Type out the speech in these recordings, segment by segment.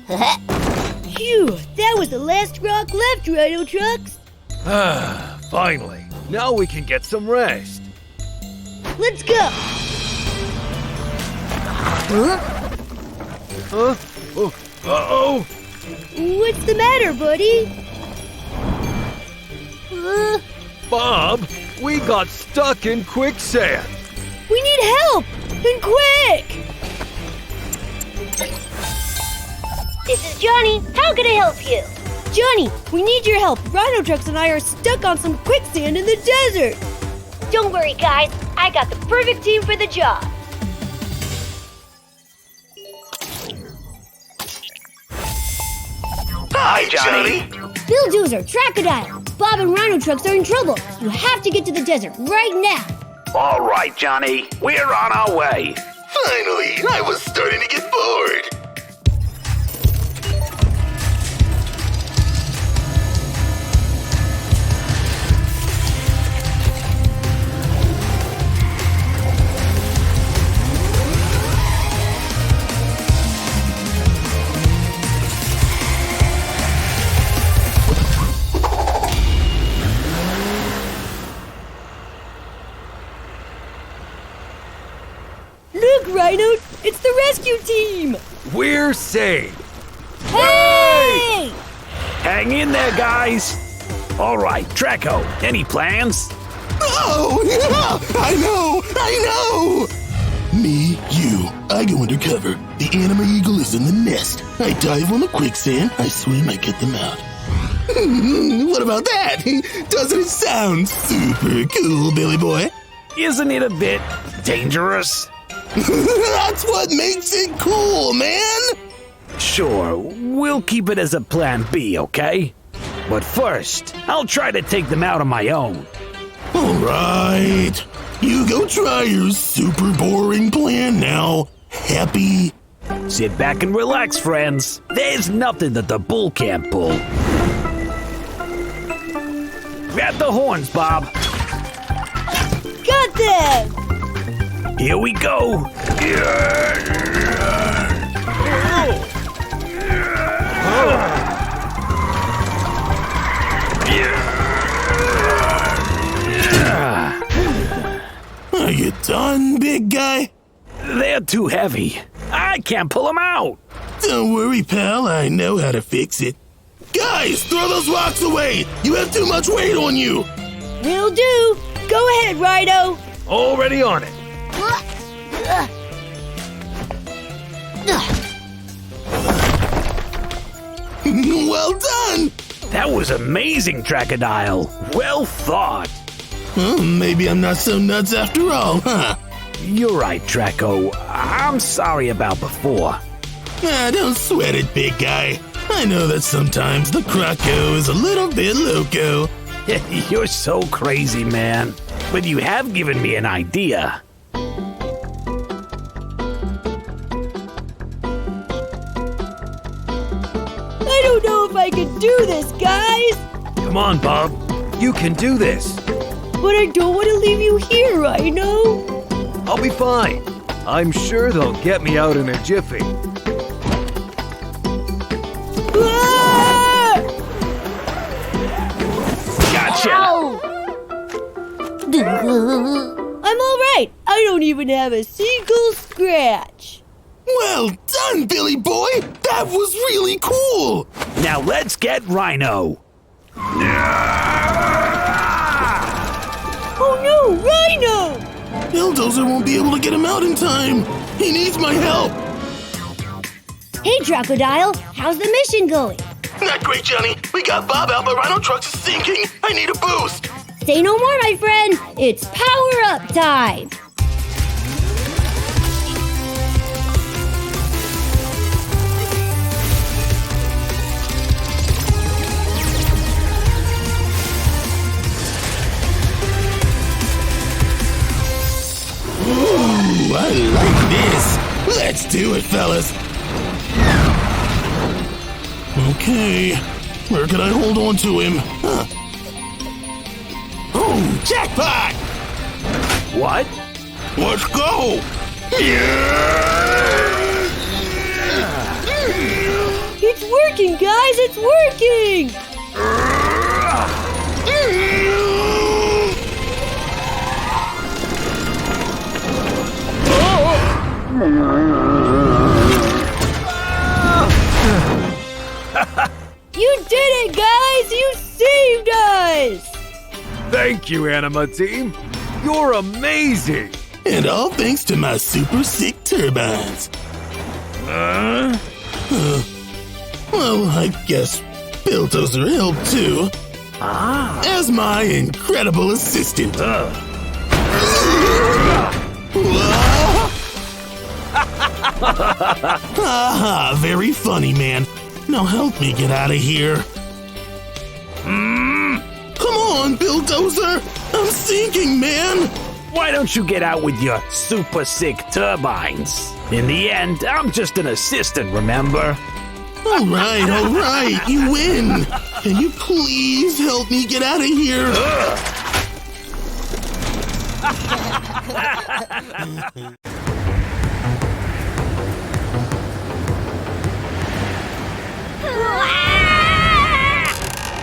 Phew, that was the last rock left, Rhinotrux. Finally. Now we can get some rest. Let's go. Huh? Oh, uh-oh. What's the matter, buddy? Bob, we got stuck in quicksand. We need help! And quick! This is Johnny. How can I help you? Johnny, we need your help. Rhinotrux and I are stuck on some quicksand in the desert. Don't worry, guys. I got the perfect team for the job. Hi, Johnny. Bulldozer, CROCODILE, Bob and Rhinotrux are in trouble. You have to get to the desert right now. All right, Johnny. We're on our way. Finally, I was starting to get bored. Look, Rhino, it's the rescue team. We're safe. Hey! Hang in there, guys. All right, Draco, any plans? Oh, yeah, I know. Me, you. I go undercover. The anima eagle is in the nest. I dive on the quicksand. I swim. I get them out. What about that? Doesn't it sound super cool, Billy boy? Isn't it a bit dangerous? That's what makes it cool, man. Sure, we'll keep it as a plan B, okay? But first, I'll try to take them out on my own. All right. You go try your super boring plan now. Happy? Sit back and relax, friends. There's nothing that the bull can't pull. Grab the horns, Bob. Got them! Here we go. Are you done, big guy? They're too heavy. I can't pull them out. Don't worry, pal. I know how to fix it. Guys, throw those rocks away. You have too much weight on you. Will do. Go ahead, Rhino. Already on it. Well done. That was amazing, Crocodile. Well thought. Well, maybe I'm not so nuts after all, huh? You're right, Draco. I'm sorry about before. Don't sweat it, big guy. I know that sometimes the Croco is a little bit loco. You're so crazy, man. But you have given me an idea. I don't know if I can do this, guys. Come on, Bob. You can do this. But I don't want to leave you here, Rhino. I'll be fine. I'm sure they'll get me out in a jiffy. Ah! Gotcha! I'm all right. I don't even have a single scratch. Well done, Billy boy. That was really cool. Now let's get Rhino. Oh no, Rhino! Bulldozer won't be able to get him out in time. He needs my help. Hey, Crocodile, how's the mission going? Not great, Johnny. We got Bob out, but Rhinotrux is sinking. I need a boost. Say no more, my friend. It's power up time. Ooh, I like this. Let's do it, fellas. Okay, where can I hold on to him? Huh. Oh, jackpot! What? Let's go! working, guys! It's working! You did it, guys! You saved us! Thank you, Anima Team. You're amazing. And all thanks to my super sick turbines. Well, I guess Bulldozer helped too. As my incredible assistant. Haha, very funny, man. Now help me get out of here. Come on, Bulldozer! I'm sinking, man! Why don't you get out with your super sick turbines? In the end, I'm just an assistant, remember? All right, you win. Can you please help me get out of here?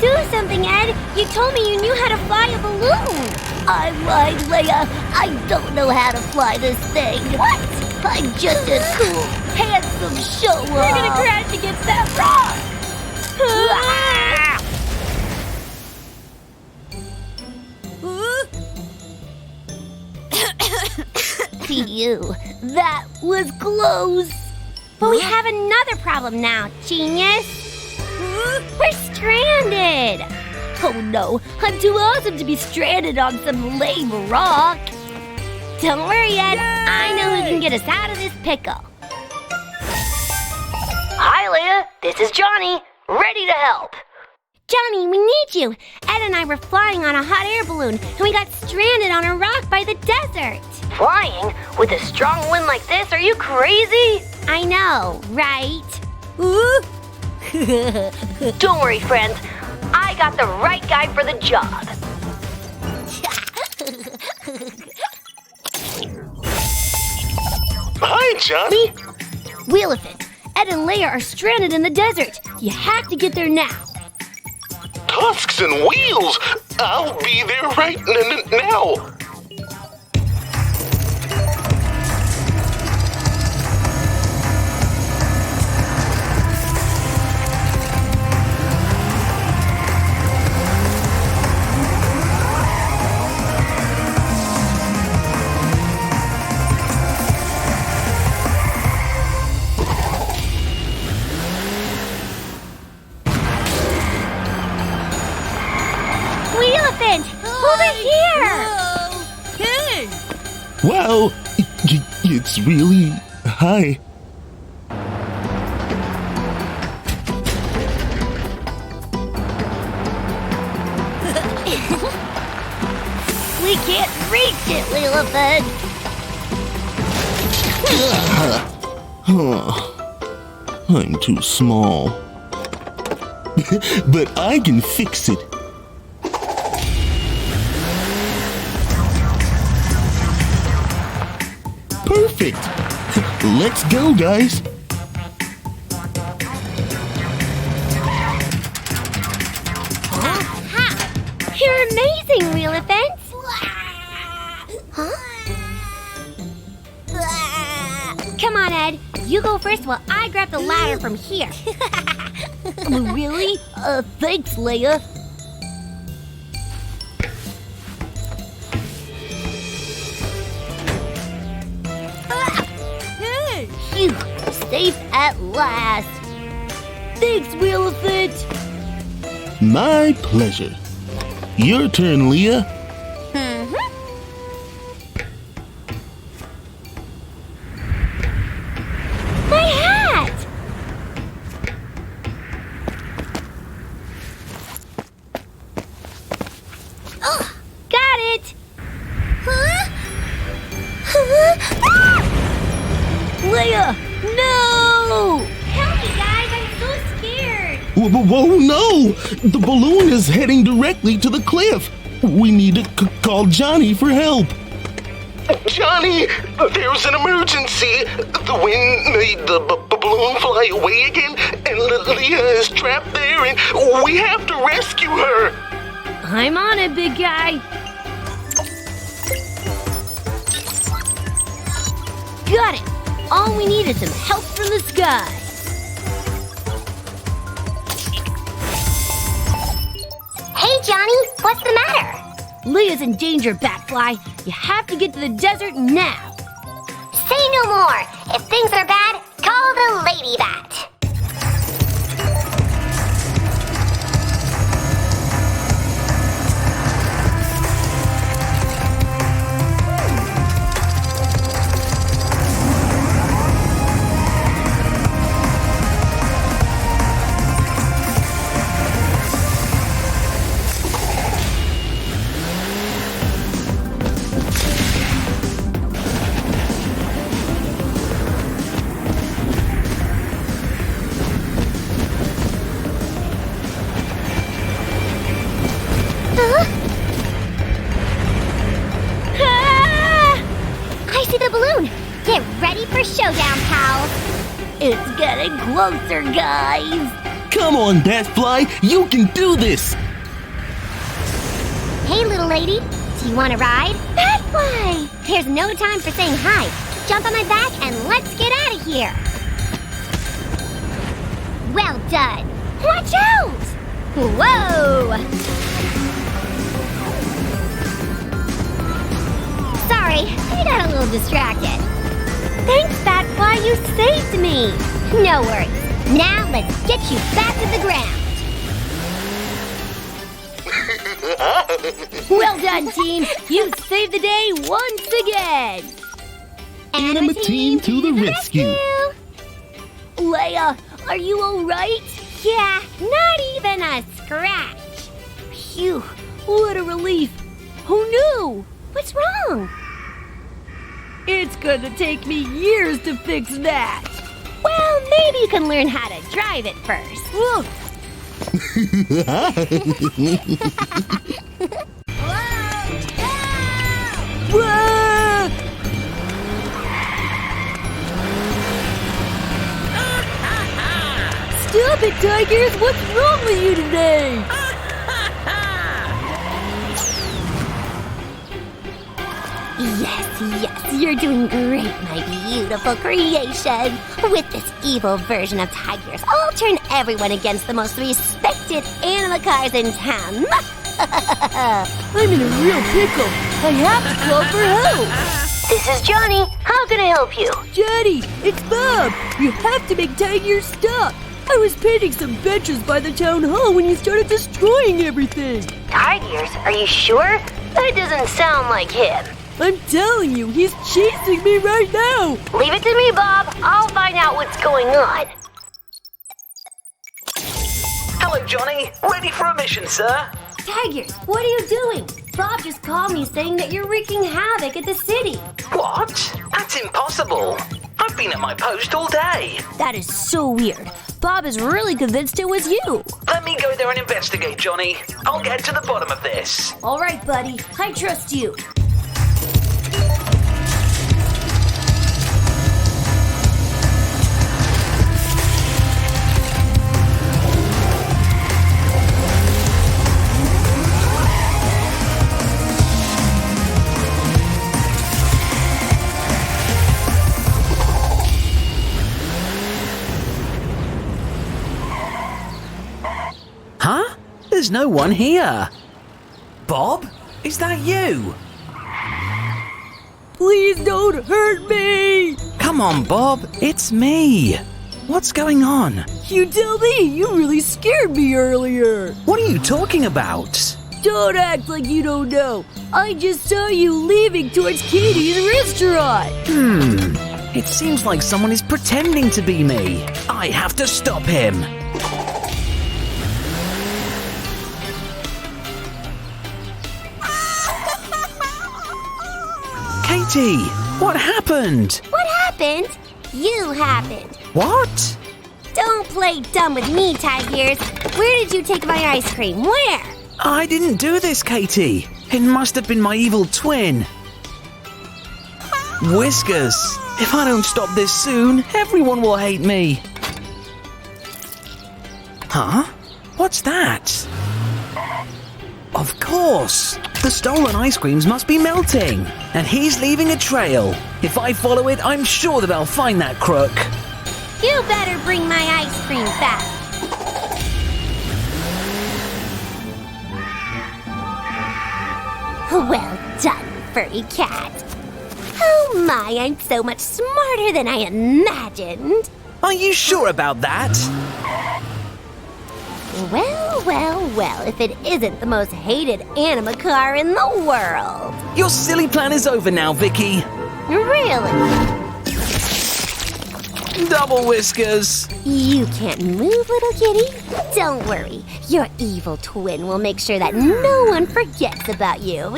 Do something, Ed! You told me you knew how to fly a balloon! I lied, Leia. I don't know how to fly this thing. What? I'm just a cool, handsome show-off. We're gonna crash against that rock! Phew, that was close. But we have another problem now, genius. We're stranded! Oh no, I'm too awesome to be stranded on some lame rock. Don't worry, Ed. I know who can get us out of this pickle. Hi, Leia. This is Johnny. Ready to help. Johnny, we need you. Ed and I were flying on a hot air balloon, and we got stranded on a rock by the desert. Flying? With a strong wind like this? Are you crazy? I know, right? Don't worry, friends. I got the right guy for the job. Hi, Johnny. Wheelifant, Ed and Leia are stranded in the desert. You have to get there now. Tusks and wheels. I'll be there right now. Over here! Hey! Wow, it's really high. We can't reach it, Lilliput! I'm too small. But I can fix it. Perfect! Let's go, guys! You're amazing, Wheelifant! Huh? Come on, Ed. You go first while I grab the ladder from here. Really? Thanks, Leia. Phew, safe at last. Thanks, Wheelifant. My pleasure. Your turn, Leah. My hat! Oh, got it! Leia, no! Help me, guys, I'm so scared. Whoa, no! The balloon is heading directly to the cliff. We need to call Johnny for help. Johnny, there's an emergency. The wind made the balloon fly away again, and Leah is trapped there and we have to rescue her. I'm on it, big guy. Got it. All we need is some help from the sky. Hey, Johnny, what's the matter? Leah's in danger, Batfly. You have to get to the desert now. Say no more. If things are bad, call the Lady Bat. Get ready for showdown, pals. It's getting closer, guys. Come on, Batfly, you can do this. Hey, little lady, do you want to ride? Batfly! There's no time for saying hi. Jump on my back and let's get out of here. Well done. Watch out! Whoa! Sorry, I got a little distracted. Thanks, Batfly, you saved me. No worries. Now let's get you back to the ground. Well done, team. You saved the day once again. AnimaTeam to the rescue. Leia, are you all right? Yeah, not even a scratch. Phew, what a relief. Oh no, what's wrong? It's gonna take me years to fix that. Well, maybe you can learn how to drive it first. Whoa. Whoa! Stop it, Tigers! What's wrong with you today? Yes, you're doing great, my beautiful creation. With this evil version of Tigers, I'll turn everyone against the most respected AnimaCars in town. I'm in a real pickle. I have to call for help. This is Johnny. How can I help you? Johnny, it's Bob. You have to make Tigers stop. I was painting some benches by the town hall when you started destroying everything. Tigers? Are you sure? That doesn't sound like him. I'm telling you, he's chasing me right now. Leave it to me, Bob. I'll find out what's going on. Hello, Johnny. Ready for a mission, sir? Tigers, what are you doing? Bob just called me saying that you're wreaking havoc at the city. What? That's impossible. I've been at my post all day. That is so weird. Bob is really convinced it was you. Let me go there and investigate, Johnny. I'll get to the bottom of this. All right, buddy. I trust you. Huh? There's no one here. Bob? Is that you? Please don't hurt me! Come on, Bob. It's me. What's going on? You tell me! You really scared me earlier! What are you talking about? Don't act like you don't know! I just saw you leaving towards Katie's restaurant! It seems like someone is pretending to be me. I have to stop him. Katie, what happened? What happened? You happened. What? Don't play dumb with me, Tigers. Where did you take my ice cream? Where? I didn't do this, Katie. It must have been my evil twin. Whiskers, if I don't stop this soon, everyone will hate me. Huh? What's that? Of course! The stolen ice creams must be melting, and he's leaving a trail. If I follow it, I'm sure that I'll find that crook. You better bring my ice cream back. Well done, furry cat. Oh my, I'm so much smarter than I imagined. Are you sure about that? Well, if it isn't the most hated AnimaCar in the world. Your silly plan is over now, Vicky. Really? Double whiskers. You can't move, little kitty? Don't worry. Your evil twin will make sure that no one forgets about you.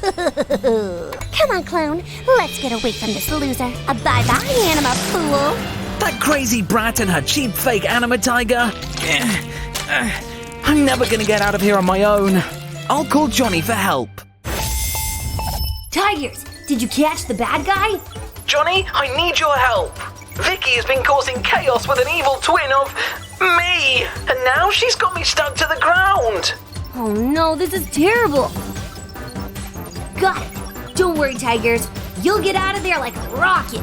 Come on, clone. Let's get away from this loser. Bye-bye, Anima Fool. That crazy brat and her cheap fake anima tiger. I'm never gonna get out of here on my own. I'll call Jonny for help. Tigers, did you catch the bad guy? Jonny, I need your help. Vicky has been causing chaos with an evil twin of me, and now she's got me stuck to the ground. Oh no, this is terrible. Got it. Don't worry, Tigers. You'll get out of there like a rocket.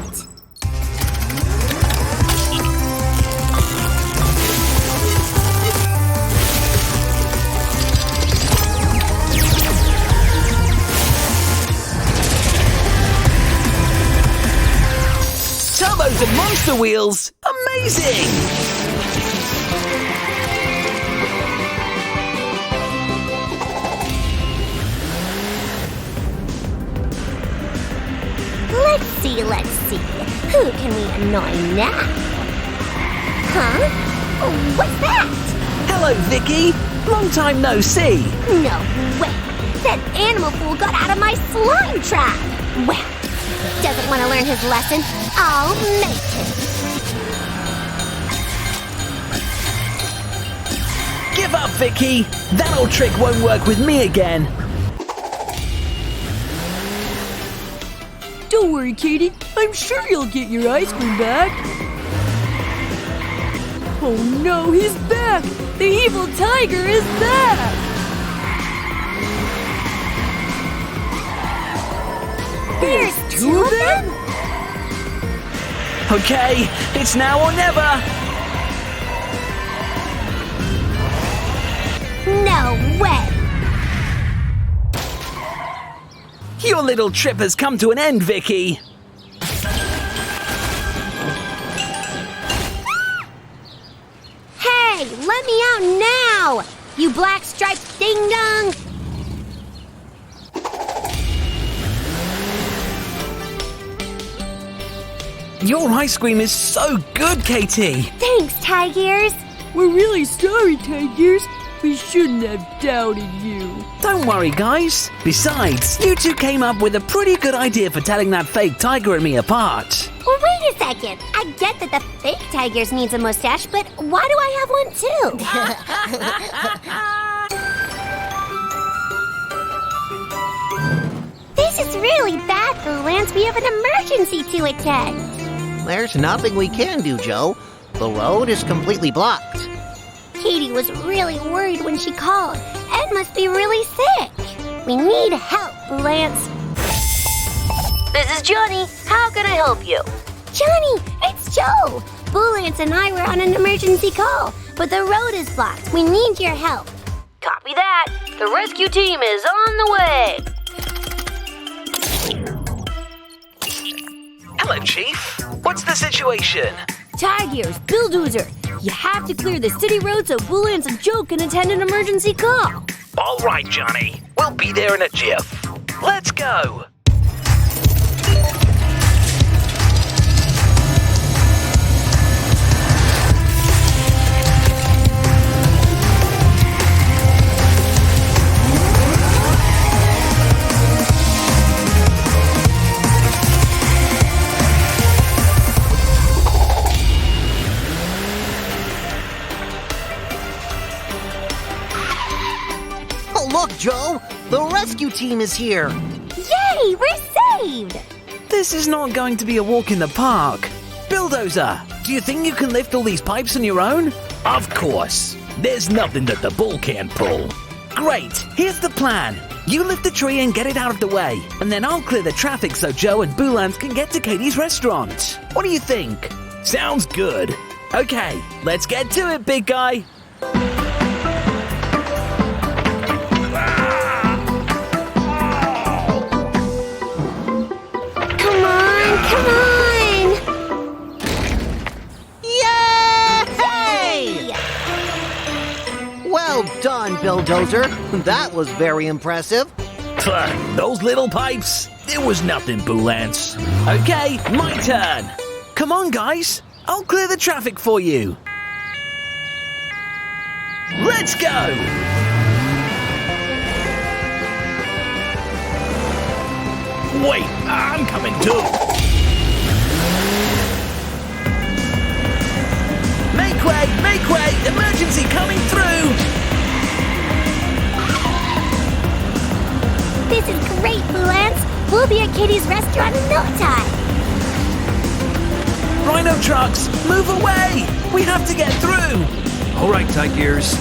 Turbos and monster wheels! Amazing! Let's see. Who can we annoy now? Huh? What's that? Hello, Vicky. Long time no see. No way. That animal fool got out of my slime trap. Well, doesn't want to learn his lesson. I'll make him. Give up, Vicky. That old trick won't work with me again. Don't worry, Katie. I'm sure you'll get your ice cream back. Oh no, he's back! The evil tiger is back! There's two of them? Okay, it's now or never. No way. Your little trip has come to an end, Vicky. Hey, let me out now! You black-striped ding-dong! Your ice cream is so good, Katie. Thanks, Tigers. We're really sorry, Tigers. We shouldn't have doubted you. Don't worry, guys. Besides, you two came up with a pretty good idea for telling that fake tiger and me apart. Well, wait a second. I get that the fake Tigers needs a mustache, but why do I have one too? This is really bad, Lance. We have an emergency to attend. There's nothing we can do, Joe. The road is completely blocked. Katie was really worried when she called. Ed must be really sick. We need help, Lance. This is Jonny. How can I help you? Jonny, it's Joe. Lance and I were on an emergency call, but the road is blocked. We need your help. Copy that. The rescue team is on the way. Hello, Chief. What's the situation? Tigers, Bulldozer. You have to clear the city road so Lance and Joe can attend an emergency call. All right, Jonny. We'll be there in a jiff. Let's go. Look, Joe! The rescue team is here! Yay, we're saved! This is not going to be a walk in the park. Bulldozer, do you think you can lift all these pipes on your own? Of course. There's nothing that the bull can't pull. Great, here's the plan. You lift the tree and get it out of the way, and then I'll clear the traffic so Joe and Boolans can get to Katie's restaurant. What do you think? Sounds good. Okay, let's get to it, big guy. Come on! Yay! Well done, Bulldozer. That was very impressive. Those little pipes. It was nothing, Boolans. Okay, my turn. Come on, guys. I'll clear the traffic for you. Let's go! Wait, I'm coming too. Make way! Emergency coming through! This is great, Boolans. We'll be at Katie's restaurant in no time. Rhinotrux, move away! We have to get through! All right, Tigers.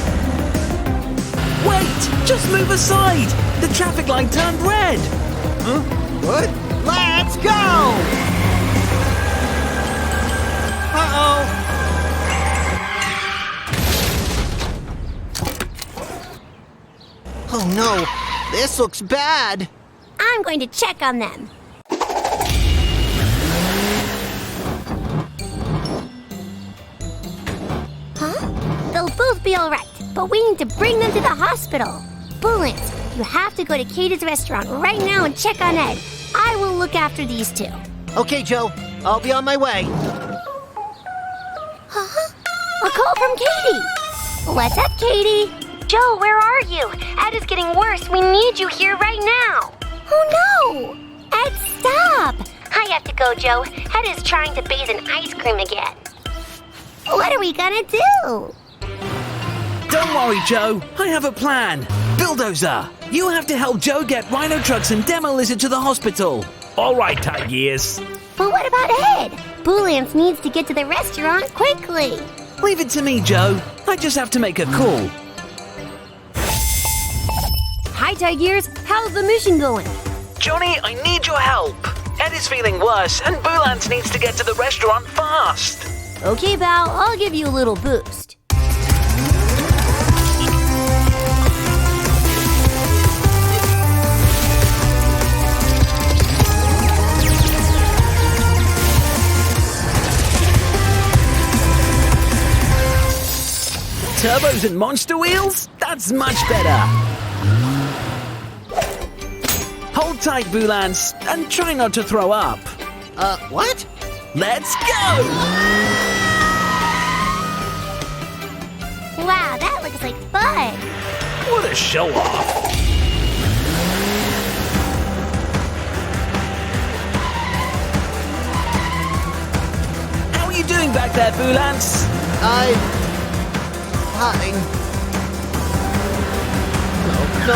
Wait! Just move aside! The traffic light turned red! What? Let's go! Uh-oh. Oh no, this looks bad. I'm going to check on them. Huh? They'll both be all right, but we need to bring them to the hospital. Boolans, you have to go to Katie's restaurant right now and check on Ed. I will look after these two. Okay, Joe, I'll be on my way. Huh? A call from Katie. What's up, Katie? Joe, where are you? Ed is getting worse. We need you here right now. Oh no! Ed, stop! I have to go, Joe. Ed is trying to bathe in ice cream again. What are we gonna do? Don't worry, Joe. I have a plan. Bulldozer, you have to help Joe get Rhinotrux and Lizard to the hospital. All right, Tigers. But what about Ed? Boolans needs to get to the restaurant quickly. Leave it to me, Joe. I just have to make a call. Hi, Tigers. How's the mission going? Johnny, I need your help. Ed is feeling worse, and Boolans needs to get to the restaurant fast. Okay, pal. I'll give you a little boost. Turbos and monster wheels? That's much better. Hold tight, Boolans, and try not to throw up. What? Let's go! Wow, that looks like fun. What a show-off. How are you doing back there, Boolans? Fine. No.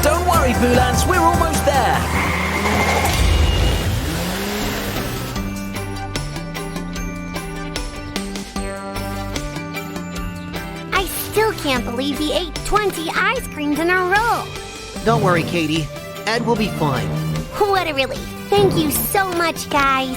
Don't worry, Boolans, we're almost there. I still can't believe he ate 20 ice creams in a row. Don't worry, Katie. Ed will be fine. What a relief. Thank you so much, guys.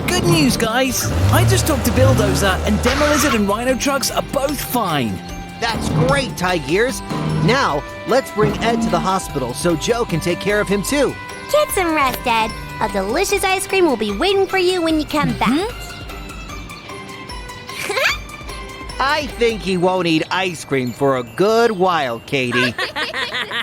Good news, guys. I just talked to Bulldozer, and Lizard and Rhinotrux are both fine. That's great, Tigers. Now, let's bring Ed to the hospital so Joe can take care of him too. Get some rest, Ed. A delicious ice cream will be waiting for you when you come back. I think he won't eat ice cream for a good while, Katie.